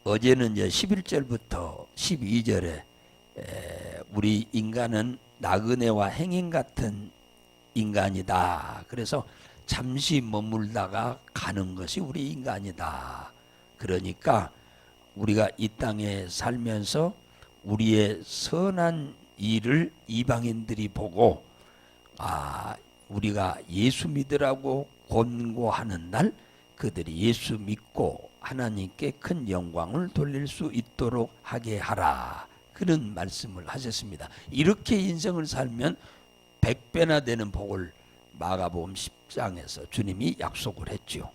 어제는 이제 11절부터 12절에 우리 인간은 나그네와 행인 같은 인간이다. 그래서 잠시 머물다가 가는 것이 우리 인간이다. 그러니까 우리가 이 땅에 살면서 우리의 선한 일을 이방인들이 보고 우리가 예수 믿으라고 권고하는 날 그들이 예수 믿고 하나님께 큰 영광을 돌릴 수 있도록 하게 하라. 그런 말씀을 하셨습니다. 이렇게 인생을 살면 100배나 되는 복을 마가복음 10장에서 주님이 약속을 했죠.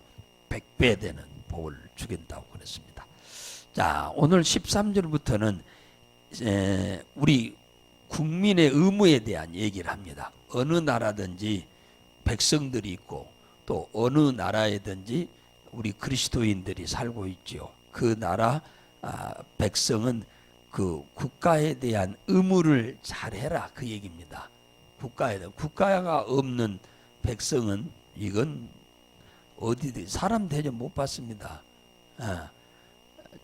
100배 되는 복을 주겠다고 그랬습니다. 자, 오늘 13절부터는 우리 국민의 의무에 대한 얘기를 합니다. 어느 나라든지 백성들이 있고 또 어느 나라에든지 우리 그리스도인들이 살고 있죠. 그 나라 백성은 그 국가에 대한 의무를 잘해라, 그 얘기입니다. 국가가 없는 백성은 이건 어디든 사람 대접 못 받습니다.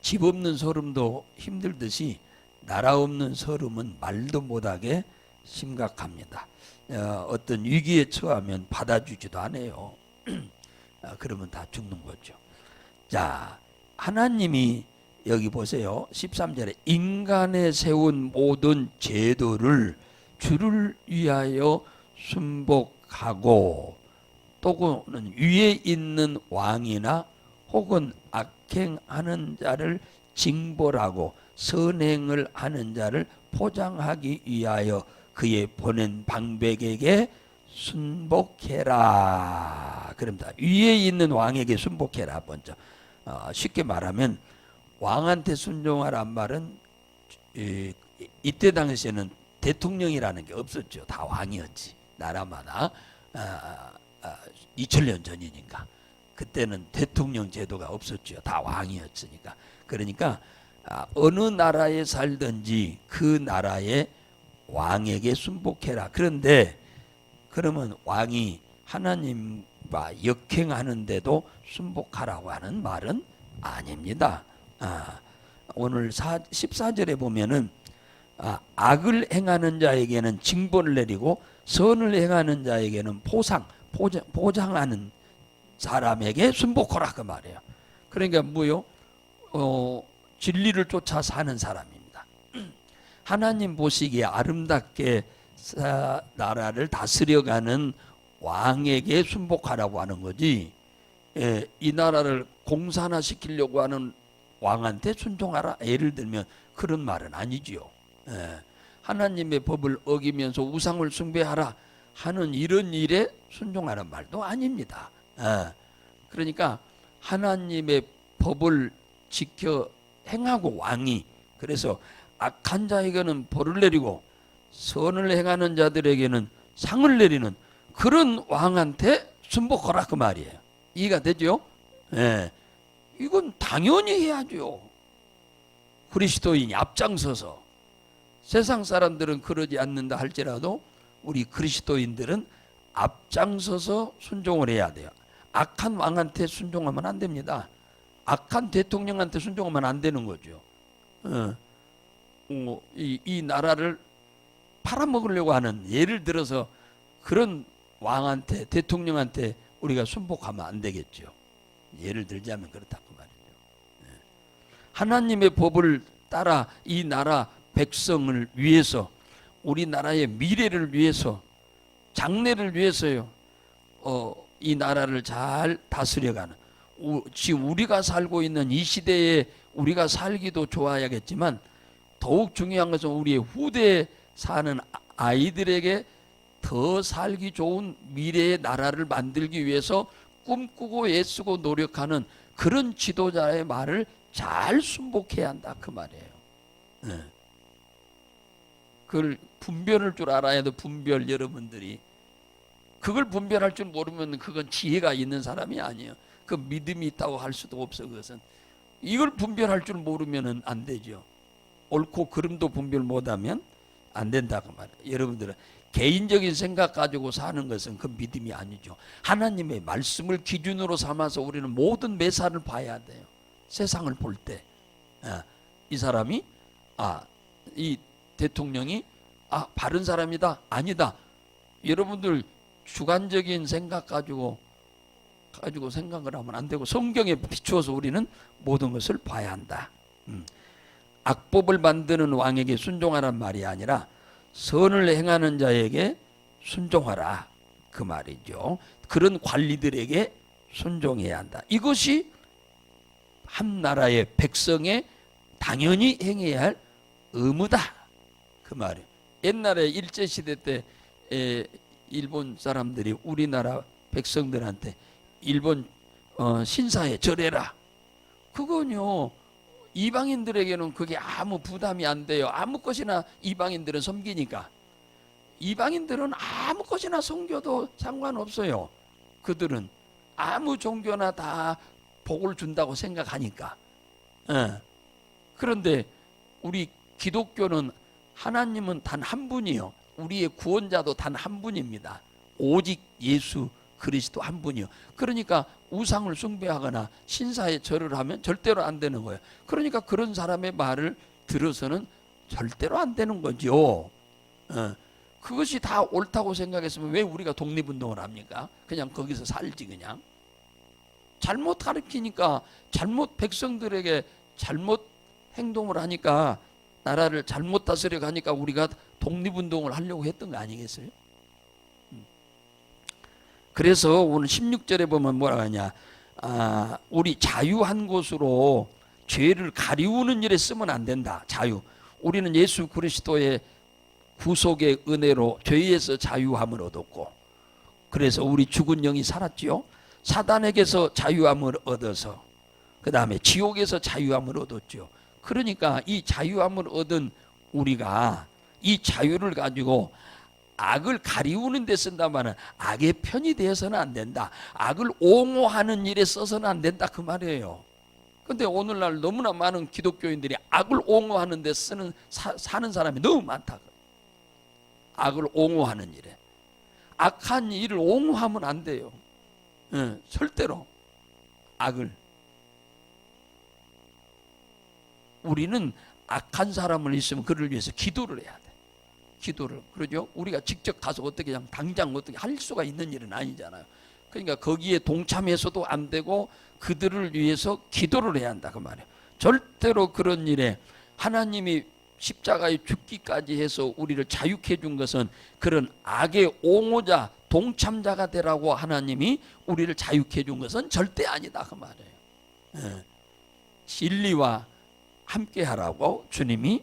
집 없는 소름도 힘들듯이 나라 없는 소름은 말도 못하게 심각합니다. 어떤 위기에 처하면 받아주지도 않아요. 그러면 다 죽는 거죠. 자, 하나님이 여기 보세요. 13절에 인간에 세운 모든 제도를 주를 위하여 순복하고 또는 위에 있는 왕이나 혹은 악행하는 자를 징벌하고 선행을 하는 자를 포장하기 위하여 그의 보낸 방백에게 순복해라. 그럽니다. 위에 있는 왕에게 순복해라. 먼저 쉽게 말하면 왕한테 순종하란 말은 이때 당시에는 대통령이라는 게 없었죠. 다 왕이었지. 나라마다 2000년 전이니까 그때는 대통령 제도가 없었죠. 다 왕이었으니까. 그러니까 어느 나라에 살든지 그 나라의 왕에게 순복해라. 그런데 그러면 왕이 하나님과 역행하는데도 순복하라고 하는 말은 아닙니다. 오늘 14절에 보면은 악을 행하는 자에게는 징벌을 내리고 선을 행하는 자에게는 보장하는 사람에게 순복하라, 그 말이에요. 그러니까 뭐요? 진리를 쫓아 사는 사람입니다. 하나님 보시기에 아름답게 나라를 다스려가는 왕에게 순복하라고 하는 거지, 이 나라를 공산화 시키려고 하는 왕한테 순종하라, 예를 들면 그런 말은 아니지요. 하나님의 법을 어기면서 우상을 숭배하라 하는 이런 일에 순종하는 말도 아닙니다. 그러니까 하나님의 법을 지켜 행하고 왕이, 그래서 악한 자에게는 벌을 내리고 선을 행하는 자들에게는 상을 내리는 그런 왕한테 순복하라, 그 말이에요. 이해가 되죠? 이건 당연히 해야죠. 그리스도인이 앞장서서. 세상 사람들은 그러지 않는다 할지라도 우리 그리스도인들은 앞장서서 순종을 해야 돼요. 악한 왕한테 순종하면 안 됩니다. 악한 대통령한테 순종하면 안 되는 거죠. 이 나라를 팔아먹으려고 하는, 예를 들어서 그런 왕한테, 대통령한테 우리가 순복하면 안 되겠죠. 예를 들자면 그렇다고 말이죠. 하나님의 법을 따라 이 나라 백성을 위해서, 우리나라의 미래를 위해서, 장래를 위해서요, 이 나라를 잘 다스려가는, 지금 우리가 살고 있는 이 시대에 우리가 살기도 좋아야겠지만 더욱 중요한 것은 우리의 후대에 사는 아이들에게 더 살기 좋은 미래의 나라를 만들기 위해서 꿈꾸고 애쓰고 노력하는 그런 지도자의 말을 잘 순복해야 한다, 그 말이에요. 그걸 분별할 줄 알아야 돼. 분별. 여러분들이 그걸 분별할 줄 모르면 그건 지혜가 있는 사람이 아니에요. 그 믿음이 있다고 할 수도 없어. 그것은 이걸 분별할 줄 모르면 안 되죠. 옳고 그름도 분별 못하면 안 된다고 말이에요. 여러분들은 개인적인 생각 가지고 사는 것은 그 믿음이 아니죠. 하나님의 말씀을 기준으로 삼아서 우리는 모든 매사를 봐야 돼요. 세상을 볼 때 이 사람이 이 대통령이 바른 사람이다 아니다. 여러분들 주관적인 생각 가지고 생각을 하면 안 되고 성경에 비추어서 우리는 모든 것을 봐야 한다. 악법을 만드는 왕에게 순종하란 말이 아니라 선을 행하는 자에게 순종하라 그 말이죠. 그런 관리들에게 순종해야 한다. 이것이 한 나라의 백성의 당연히 행해야 할 의무다 그 말이에요. 옛날에 일제시대 때 일본 사람들이 우리나라 백성들한테 일본 신사에 절해라. 그건요 이방인들에게는 그게 아무 부담이 안 돼요. 아무 것이나 이방인들은 섬기니까. 이방인들은 아무 것이나 섬겨도 상관없어요. 그들은 아무 종교나 다 복을 준다고 생각하니까. 그런데 우리 기독교는 하나님은 단 한 분이요. 우리의 구원자도 단 한 분입니다. 오직 예수 그리스도 한 분이요. 그러니까 우상을 숭배하거나 신사에 절을 하면 절대로 안 되는 거예요. 그러니까 그런 사람의 말을 들어서는 절대로 안 되는 거죠. 그것이 다 옳다고 생각했으면 왜 우리가 독립운동을 합니까? 그냥 거기서 살지 그냥. 잘못 가르치니까 잘못 백성들에게 잘못 행동을 하니까 나라를 잘못 다스려 가니까 우리가 독립운동을 하려고 했던 거 아니겠어요? 그래서 오늘 16절에 보면 뭐라 하냐, 우리 자유한 곳으로 죄를 가리우는 일에 쓰면 안 된다. 자유. 우리는 예수 그리스도의 구속의 은혜로 죄에서 자유함을 얻었고, 그래서 우리 죽은 영이 살았지요. 사단에게서 자유함을 얻어서 그 다음에 지옥에서 자유함을 얻었죠. 그러니까 이 자유함을 얻은 우리가 이 자유를 가지고 악을 가리우는 데 쓴다면 악의 편이 되어서는 안 된다. 악을 옹호하는 일에 써서는 안 된다 그 말이에요. 근데 오늘날 너무나 많은 기독교인들이 악을 옹호하는 데 사는 사람이 너무 많다. 악을 옹호하는 일에. 악한 일을 옹호하면 안 돼요. 절대로 악을. 우리는 악한 사람을 있으면 그를 위해서 기도를 해야 돼. 기도를. 그러죠? 우리가 직접 가서 어떻게 그냥 당장 어떻게 할 수가 있는 일은 아니잖아요. 그러니까 거기에 동참해서도 안 되고 그들을 위해서 기도를 해야 한다 그 말이에요. 절대로 그런 일에 하나님이 십자가에 죽기까지 해서 우리를 자유케 준 것은 그런 악의 옹호자 동참자가 되라고 하나님이 우리를 자유케 준 것은 절대 아니다 그 말이에요. 진리와 함께 하라고 주님이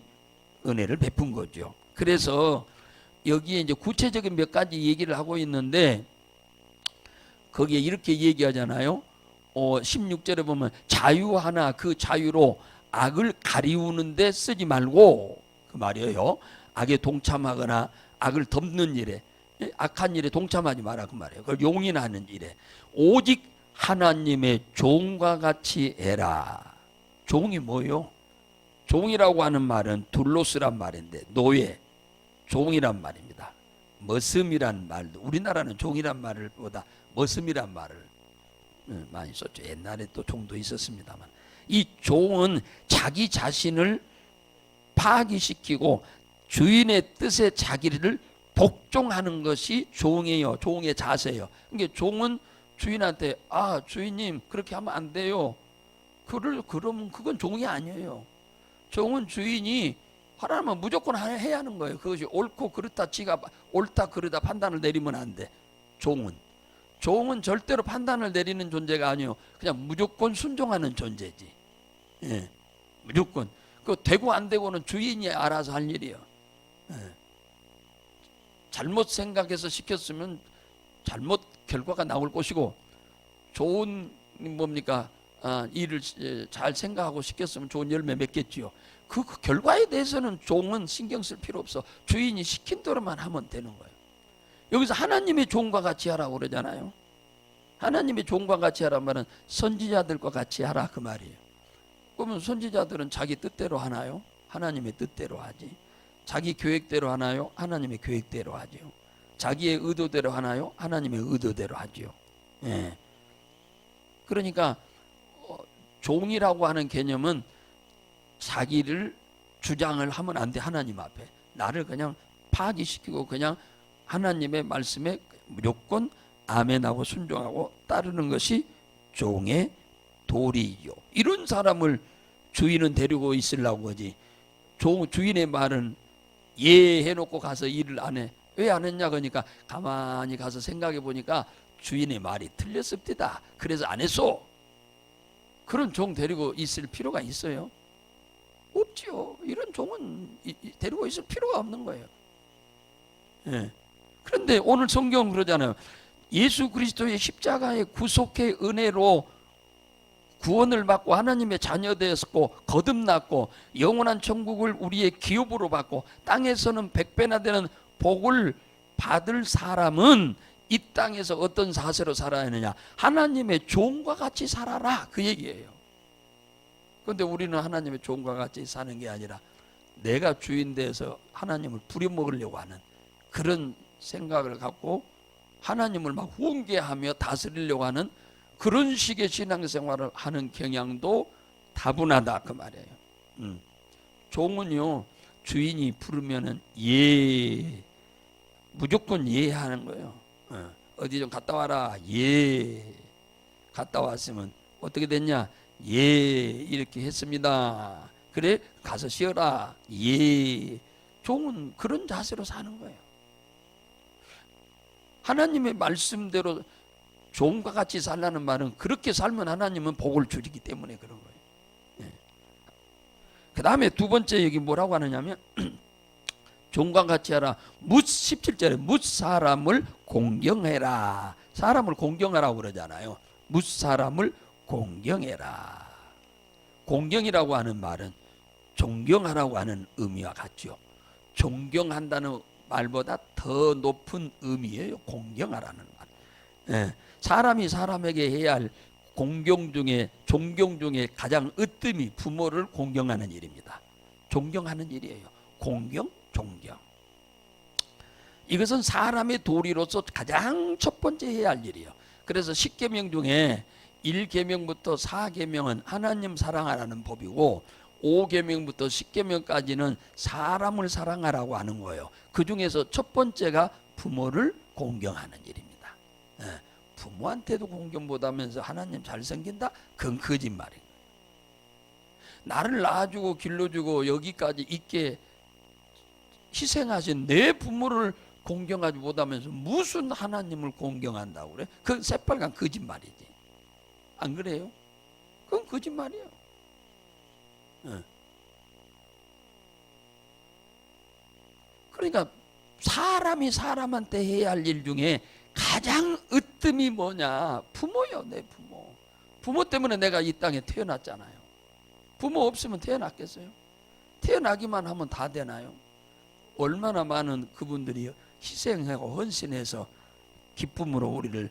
은혜를 베푼 거죠. 그래서 여기에 이제 구체적인 몇 가지 얘기를 하고 있는데 거기에 이렇게 얘기하잖아요. 16절에 보면 자유하나 그 자유로 악을 가리우는데 쓰지 말고 그 말이에요. 악에 동참하거나 악을 덮는 일에 악한 일에 동참하지 마라 그 말이에요. 그걸 용인하는 일에 오직 하나님의 종과 같이 해라. 종이 뭐예요? 종이라고 하는 말은 둘로스란 말인데 노예, 종이란 말입니다. 머슴이란 말도 우리나라는 종이란 말을 보다 머슴이란 말을 많이 썼죠. 옛날에 또 종도 있었습니다만 이 종은 자기 자신을 파기시키고 주인의 뜻에 자기를 복종하는 것이 종이에요. 종의 자세예요. 그러니까 종은 주인한테 주인님 그렇게 하면 안 돼요. 그러면 그건 종이 아니에요. 종은 주인이 하라면 무조건 해야 하는 거예요. 그것이 옳고 그렇다 지가 옳다 그르다 판단을 내리면 안 돼. 종은 절대로 판단을 내리는 존재가 아니에요. 그냥 무조건 순종하는 존재지. 무조건. 그 되고 안 되고는 주인이 알아서 할 일이에요. 잘못 생각해서 시켰으면 잘못 결과가 나올 것이고 좋은 뭡니까? 일을 잘 생각하고 시켰으면 좋은 열매 맺겠지요. 그 결과에 대해서는 종은 신경 쓸 필요 없어. 주인이 시킨 대로만 하면 되는 거예요. 여기서 하나님의 종과 같이 하라고 그러잖아요. 하나님의 종과 같이 하란 말은 선지자들과 같이 하라 그 말이에요. 그러면 선지자들은 자기 뜻대로 하나요? 하나님의 뜻대로 하지. 자기 계획대로 하나요? 하나님의 계획대로 하지요. 자기의 의도대로 하나요? 하나님의 의도대로 하지요. 그러니까 종이라고 하는 개념은 자기를 주장을 하면 안 돼. 하나님 앞에 나를 그냥 파기시키고 그냥 하나님의 말씀에 무조건 아멘하고 순종하고 따르는 것이 종의 도리요. 이런 사람을 주인은 데리고 있으려고 하지. 주인의 말은 예 해놓고 가서 일을 안 해. 왜 안 했냐 그러니까 가만히 가서 생각해 보니까 주인의 말이 틀렸습니다. 그래서 안 했어. 그런 종 데리고 있을 필요가 있어요? 없지요. 이런 종은 데리고 있을 필요가 없는 거예요. 예. 그런데 오늘 성경은 그러잖아요. 예수 그리스도의 십자가의 구속의 은혜로 구원을 받고 하나님의 자녀 되었고 거듭났고 영원한 천국을 우리의 기업으로 받고 땅에서는 100배나 되는 복을 받을 사람은 이 땅에서 어떤 자세로 살아야 하느냐? 하나님의 종과 같이 살아라, 그 얘기예요. 그런데 우리는 하나님의 종과 같이 사는 게 아니라 내가 주인 돼서 하나님을 부려먹으려고 하는 그런 생각을 갖고 하나님을 막 훈계하며 다스리려고 하는 그런 식의 신앙생활을 하는 경향도 다분하다, 그 말이에요. 종은요, 주인이 부르면은 예, 무조건 예 하는 거예요. 어디 좀 갔다 와라, 예. 갔다 왔으면 어떻게 됐냐, 예, 이렇게 했습니다. 그래, 가서 쉬어라, 예. 종은 그런 자세로 사는 거예요. 하나님의 말씀대로 종과 같이 살라는 말은 그렇게 살면 하나님은 복을 주시기 때문에 그런 거예요. 예. 그 다음에 두 번째 여기 뭐라고 하느냐면 종과 같이 하라. 17절에 뭇 사람을 공경해라. 사람을 공경하라고 그러잖아요. 뭇 사람을 공경해라. 공경이라고 하는 말은 존경하라고 하는 의미와 같죠. 존경한다는 말보다 더 높은 의미예요. 공경하라는 말. 예. 사람이 사람에게 해야 할 공경 중에, 존경 중에 가장 으뜸이 부모를 공경하는 일입니다. 존경하는 일이에요. 공경, 존경. 이것은 사람의 도리로서 가장 첫 번째 해야 할 일이에요. 그래서 10계명 중에 1계명부터 4계명은 하나님 사랑하라는 법이고 5계명부터 10계명까지는 사람을 사랑하라고 하는 거예요. 그 중에서 첫 번째가 부모를 공경하는 일입니다. 부모한테도 공경 못하면서 하나님 잘생긴다? 그건 거짓말이에요. 나를 낳아주고 길러주고 여기까지 있게 희생하신 내 부모를 공경하지 못하면서 무슨 하나님을 공경한다고 그래? 그건 새빨간 거짓말이지. 안 그래요? 그건 거짓말이에요. 그러니까 사람이 사람한테 해야 할 일 중에 가장 으뜸이 뭐냐? 부모요, 내 부모. 부모 때문에 내가 이 땅에 태어났잖아요. 부모 없으면 태어났겠어요? 태어나기만 하면 다 되나요? 얼마나 많은 그분들이 희생하고 헌신해서 기쁨으로 우리를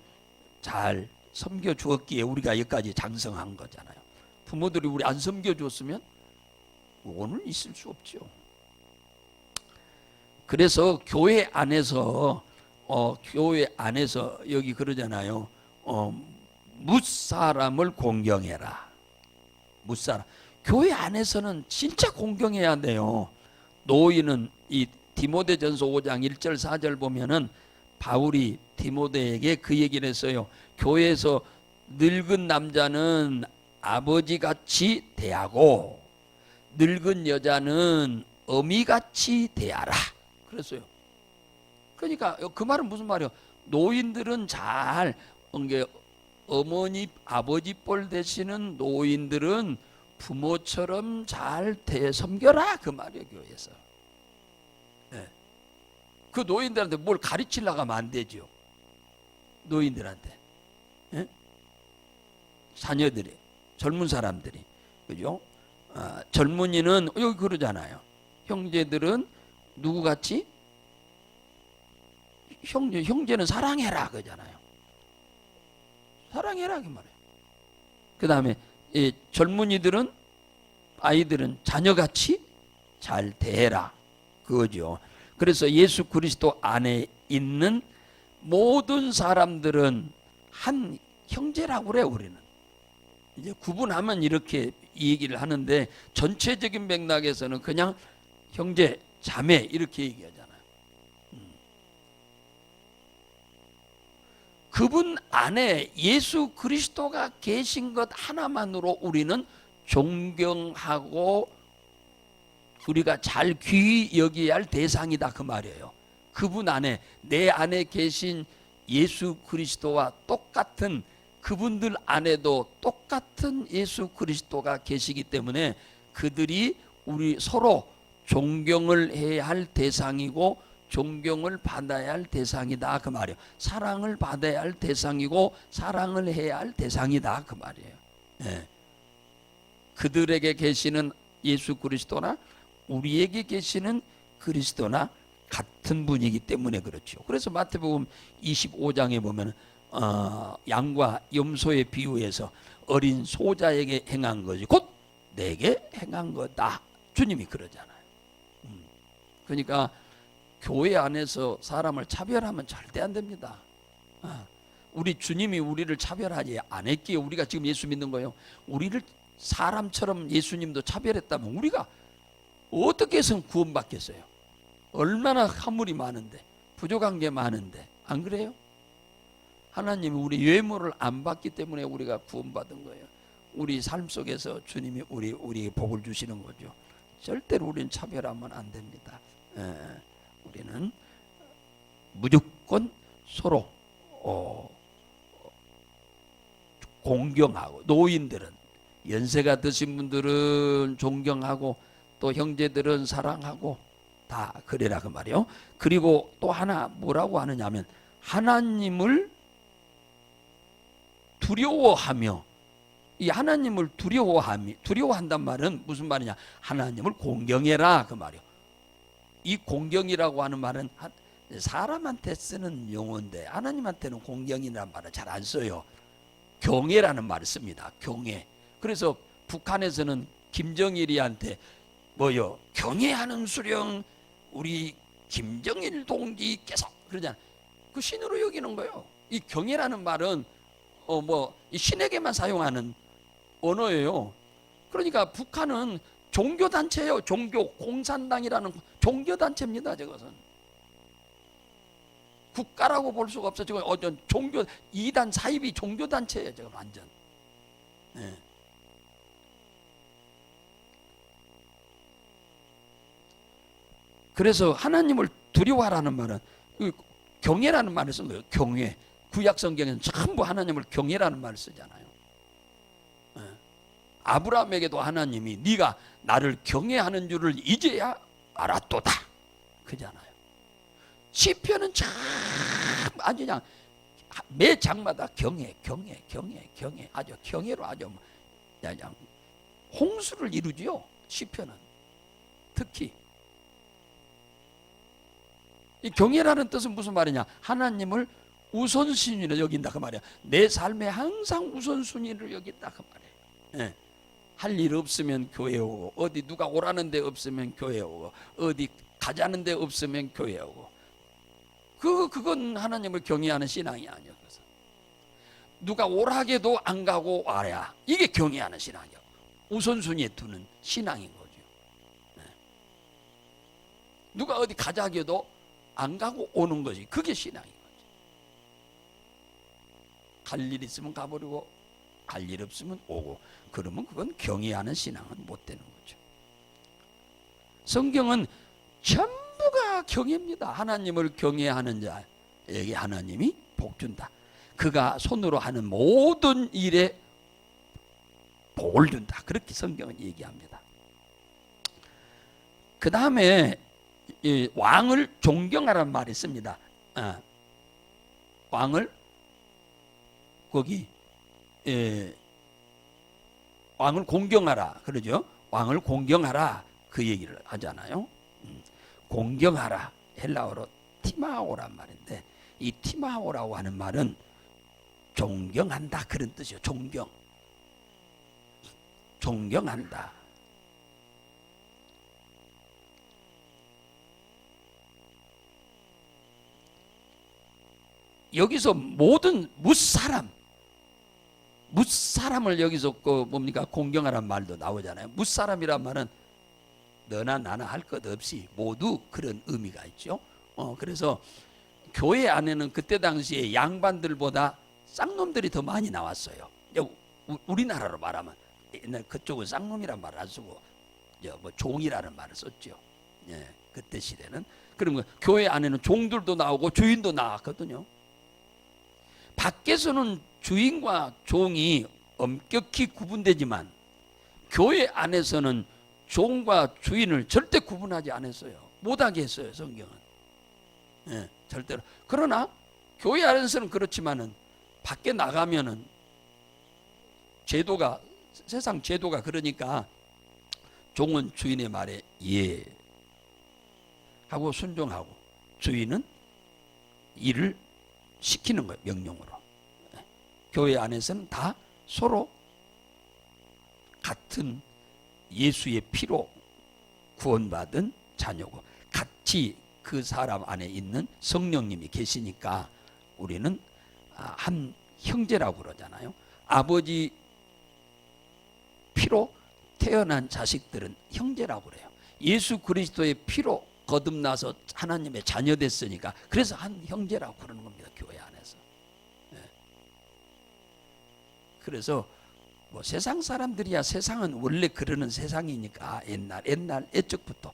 잘 섬겨주었기에 우리가 여기까지 장성한 거잖아요. 부모들이 우리 안 섬겨줬으면 오늘 있을 수 없죠. 그래서 교회 안에서 여기 그러잖아요. 뭇사람을 공경해라. 뭇사람. 교회 안에서는 진짜 공경해야 돼요. 노인은 이 디모데전서 5장 1절 4절 보면은 바울이 디모데에게 그 얘기를 했어요. 교회에서 늙은 남자는 아버지같이 대하고 늙은 여자는 어미같이 대하라. 그랬어요. 그러니까 그 말은 무슨 말이에요? 노인들은 잘 어머니 아버지 뻘 되시는 노인들은 부모처럼 잘 섬겨라, 그 말이에요. 교회에서. 네. 그 노인들한테 뭘 가르치려고 하면 안 되죠. 노인들한테. 네? 자녀들이, 젊은 사람들이, 그죠? 젊은이는 여기 그러잖아요. 형제들은 누구같이? 형제는 사랑해라 그러잖아요. 사랑해라 그 말이에요. 그 다음에 젊은이들은, 아이들은 자녀같이 잘 대해라 그거죠. 그래서 예수 그리스도 안에 있는 모든 사람들은 한 형제라고 그래요. 우리는 이제 구분하면 이렇게 이 얘기를 하는데 전체적인 맥락에서는 그냥 형제, 자매 이렇게 얘기하잖아요. 그분 안에 예수 그리스도가 계신 것 하나만으로 우리는 존경하고 우리가 잘 귀히 여겨야 할 대상이다 그 말이에요. 그분 안에, 내 안에 계신 예수 그리스도와 똑같은, 그분들 안에도 똑같은 예수 그리스도가 계시기 때문에 그들이 우리 서로 존경을 해야 할 대상이고 존경을 받아야 할 대상이다 그 말이에요. 사랑을 받아야 할 대상이고 사랑을 해야 할 대상이다 그 말이에요. 예. 그들에게 계시는 예수 그리스도나 우리에게 계시는 그리스도나 같은 분이기 때문에 그렇죠. 그래서 마태복음 25장에 보면 양과 염소의 비유에서 어린 소자에게 행한 것이 곧 내게 행한 거다. 주님이 그러잖아요. 그러니까 교회 안에서 사람을 차별하면 절대 안 됩니다. 우리 주님이 우리를 차별하지 않았기에 우리가 지금 예수 믿는 거예요. 우리를 사람처럼 예수님도 차별했다면 우리가 어떻게 해서 구원받겠어요? 얼마나 허물이 많은데, 부족한 게 많은데, 안 그래요? 하나님이 우리 외모를 안 봤기 때문에 우리가 구원받은 거예요. 우리 삶 속에서 주님이 우리에게 복을 주시는 거죠. 절대로 우리는 차별하면 안 됩니다. 우리는 무조건 서로 공경하고, 노인들은, 연세가 드신 분들은 존경하고 또 형제들은 사랑하고 다 그래라 그 말이에요. 그리고 또 하나 뭐라고 하느냐면 하나님을 두려워하며, 이 하나님을 두려워한단 말은 무슨 말이냐? 하나님을 공경해라 그 말이에요. 이 공경이라고 하는 말은 사람한테 쓰는 용어인데 하나님한테는 공경이라는 말을 잘 안 써요. 경애라는 말을 씁니다. 경애. 그래서 북한에서는 김정일이한테 뭐요? 경애하는 수령 우리 김정일 동지께서 그러잖아. 그 신으로 여기는 거예요. 이 경애라는 말은 이 신에게만 사용하는 언어예요. 그러니까 북한은 종교 단체예요. 종교 공산당이라는 종교 단체입니다. 저것은 국가라고 볼 수가 없어. 지금 종교 이단 사입이 종교 단체예요. 저거 완전. 네. 그래서 하나님을 두려워하라는 말은 경외라는 말을 쓴 거예요. 경외. 구약 성경에는 전부 하나님을 경외라는 말을 쓰잖아요. 아브라함에게도 하나님이 네가 나를 경외하는 줄을 이제야 알았도다 그잖아요. 시편은 참 아주 그냥 매 장마다 경외 아주 경외로 아주 그냥 홍수를 이루지요. 시편은 특히 이 경외라는 뜻은 무슨 말이냐? 하나님을 우선순위로 여긴다 그 말이야. 내 삶에 항상 우선순위를 여긴다 그 말이에요. 할 일 없으면 교회 오고, 어디 누가 오라는 데 없으면 교회 오고, 어디 가자는 데 없으면 교회 오고. 그건 하나님을 경외하는 신앙이 아니에요. 그래서 누가 오라게도 안 가고 와야 이게 경외하는 신앙이에요. 우선순위에 두는 신앙인 거죠. 누가 어디 가자게도 안 가고 오는 거지. 그게 신앙인 거지. 갈 일 있으면 가버리고 갈 일 없으면 오고. 그러면 그건 경외하는 신앙은 못 되는 거죠. 성경은 전부가 경외입니다. 하나님을 경외하는 자에게 하나님이 복 준다. 그가 손으로 하는 모든 일에 복을 준다. 그렇게 성경은 얘기합니다. 그 다음에 왕을 존경하라는 말이 있습니다. 왕을 거기 왕을 공경하라 그러죠. 왕을 공경하라 그 얘기를 하잖아요. 공경하라 헬라어로 티마오란 말인데 이 티마오라고 하는 말은 존경한다 그런 뜻이에요. 존경한다. 여기서 모든 무사람 무사람을 여기서 뭡니까 공경하란 말도 나오잖아요. 무사람이란 말은 너나 나나 할 것 없이 모두 그런 의미가 있죠. 그래서 교회 안에는 그때 당시에 양반들보다 쌍놈들이 더 많이 나왔어요. 우리나라로 말하면 옛날 그쪽은 쌍놈이란 말을 안 쓰고 뭐 종이라는 말을 썼죠. 예, 그때 시대는. 그러면 교회 안에는 종들도 나오고 주인도 나왔거든요. 밖에서는 주인과 종이 엄격히 구분되지만 교회 안에서는 종과 주인을 절대 구분하지 않았어요. 못하게 했어요, 성경은. 예, 절대로. 그러나 교회 안에서는 그렇지만은 밖에 나가면은 제도가, 세상 제도가 그러니까 종은 주인의 말에 예 하고 순종하고 주인은 일을 시키는 거예요, 명령으로. 교회 안에서는 다 서로 같은 예수의 피로 구원받은 자녀고 같이 그 사람 안에 있는 성령님이 계시니까 우리는 한 형제라고 그러잖아요. 아버지 피로 태어난 자식들은 형제라고 그래요. 예수 그리스도의 피로 거듭나서 하나님의 자녀 됐으니까 그래서 한 형제라고 그러는 겁니다, 교회 안에서. 그래서 뭐 세상 사람들이야, 세상은 원래 그러는 세상이니까 옛날 애적부터.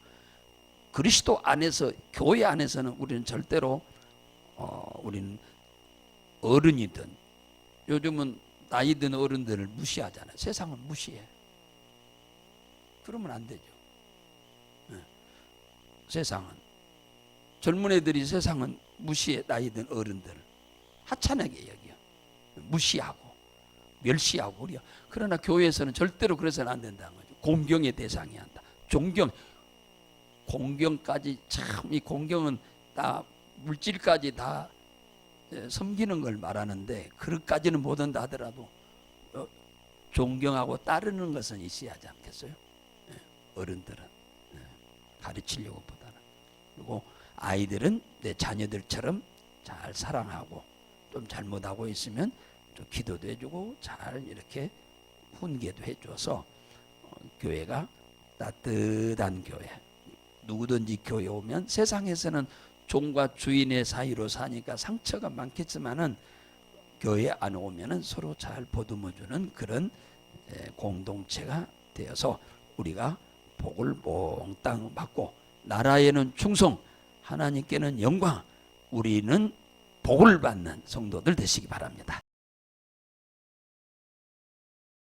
그리스도 안에서, 교회 안에서는 우리는 절대로 우리는 어른이든 요즘은 나이 든 어른들을 무시하잖아요. 세상은 무시해. 그러면 안 되죠. 세상은 젊은 애들이 세상은 무시해. 나이 든 어른들을 하찮게 여겨, 무시하고 멸시하고 우리야. 그러나 교회에서는 절대로 그래서는 안 된다는 거죠. 공경의 대상이 한다. 존경, 공경까지 참, 이 공경은 다 물질까지 다 섬기는 걸 말하는데 그것까지는 못한다 하더라도 존경하고 따르는 것은 있어야 하지 않겠어요? 어른들은 가르치려고 보다는. 그리고 아이들은 내 자녀들처럼 잘 사랑하고 좀 잘못하고 있으면 좀 기도도 해주고 잘 이렇게 훈계도 해줘서 교회가 따뜻한 교회. 누구든지 교회 오면 세상에서는 종과 주인의 사이로 사니까 상처가 많겠지만은 교회 안 오면은 서로 잘 보듬어주는 그런 공동체가 되어서 우리가 복을 몽땅 받고 나라에는 충성, 하나님께는 영광, 우리는 복을 받는 성도들 되시기 바랍니다.